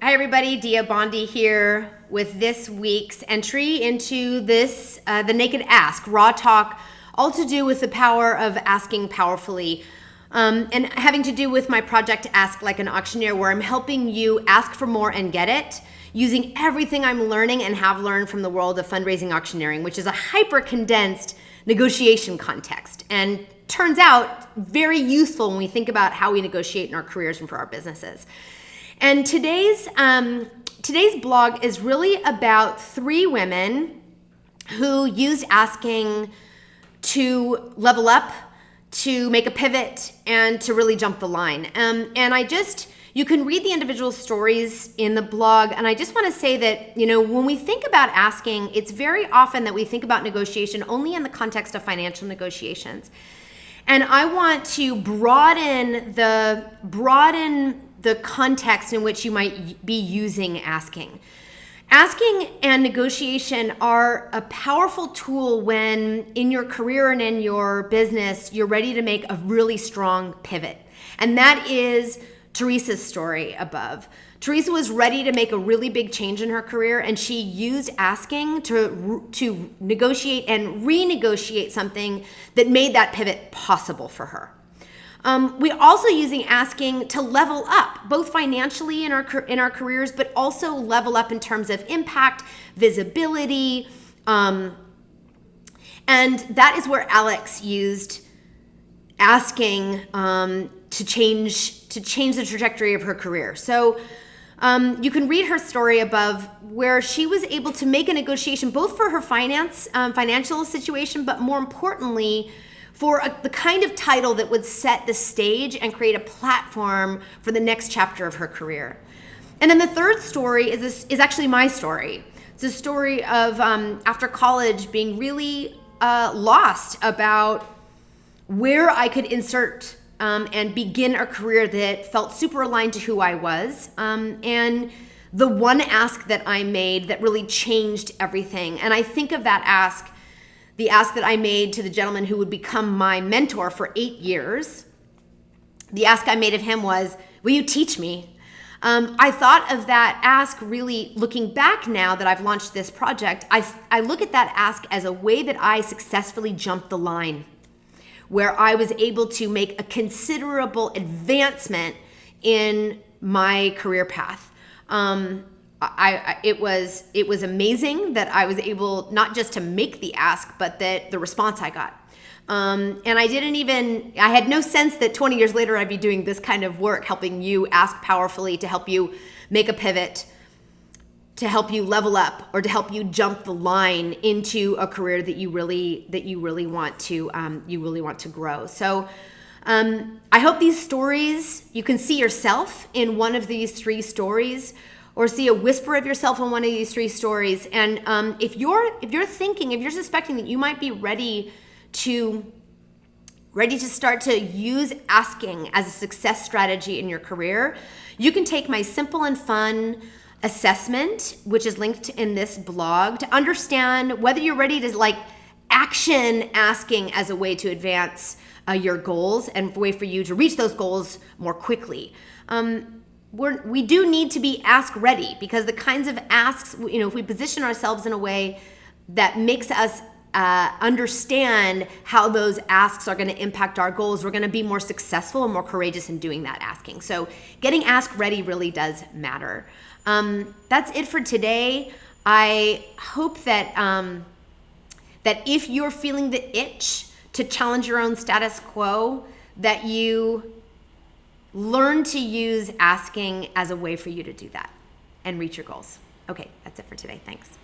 Hi everybody, Dia Bondi here with this week's entry into this, the Naked Ask, Raw Talk, all to do with the power of asking powerfully. And having to do with my project Ask Like an Auctioneer, where I'm helping you ask for more and get it, using everything I'm learning and have learned from the world of fundraising auctioneering, which is a hyper-condensed negotiation context. And turns out very useful when we think about how we negotiate in our careers and for our businesses. And today's blog is really about three women who used asking to level up, to make a pivot, and to really jump the line. You can read the individual stories in the blog, and I just want to say that, when we think about asking, it's very often that we think about negotiation only in the context of financial negotiations. And I want to broaden the context in which you might be using asking. Asking and negotiation are a powerful tool when in your career and in your business, you're ready to make a really strong pivot. And that is Teresa's story above. Teresa was ready to make a really big change in her career, and she used asking to negotiate and renegotiate something that made that pivot possible for her. We're also using asking to level up, both financially in our careers, but also level up in terms of impact, visibility, and that is where Alex used asking to change the trajectory of her career. So you can read her story above, where she was able to make a negotiation both for her financial situation, but more importantly, for the kind of title that would set the stage and create a platform for the next chapter of her career. And then the third story is actually my story. It's a story of after college being really lost about where I could insert and begin a career that felt super aligned to who I was. And the one ask that I made that really changed everything. And I think of that ask, the ask that I made to the gentleman who would become my mentor for 8 years. The ask I made of him was, will you teach me? I thought of that ask really looking back now that I've launched this project. I look at that ask as a way that I successfully jumped the line, where I was able to make a considerable advancement in my career path. It was amazing that I was able not just to make the ask, but that the response I got. And I had no sense that 20 years later I'd be doing this kind of work, helping you ask powerfully, to help you make a pivot, to help you level up, or to help you jump the line into a career that you really want to grow. So I hope these stories, you can see yourself in one of these three stories, or see a whisper of yourself in one of these three stories. And if you're suspecting that you might be ready to start to use asking as a success strategy in your career, you can take my simple and fun assessment, which is linked in this blog, to understand whether you're ready to action asking as a way to advance your goals and a way for you to reach those goals more quickly. We do need to be ask ready, because the kinds of asks, if we position ourselves in a way that makes us understand how those asks are going to impact our goals, we're going to be more successful and more courageous in doing that asking. So getting ask ready really does matter. That's it for today. I hope that if you're feeling the itch to challenge your own status quo, that you learn to use asking as a way for you to do that and reach your goals. Okay, that's it for today. Thanks.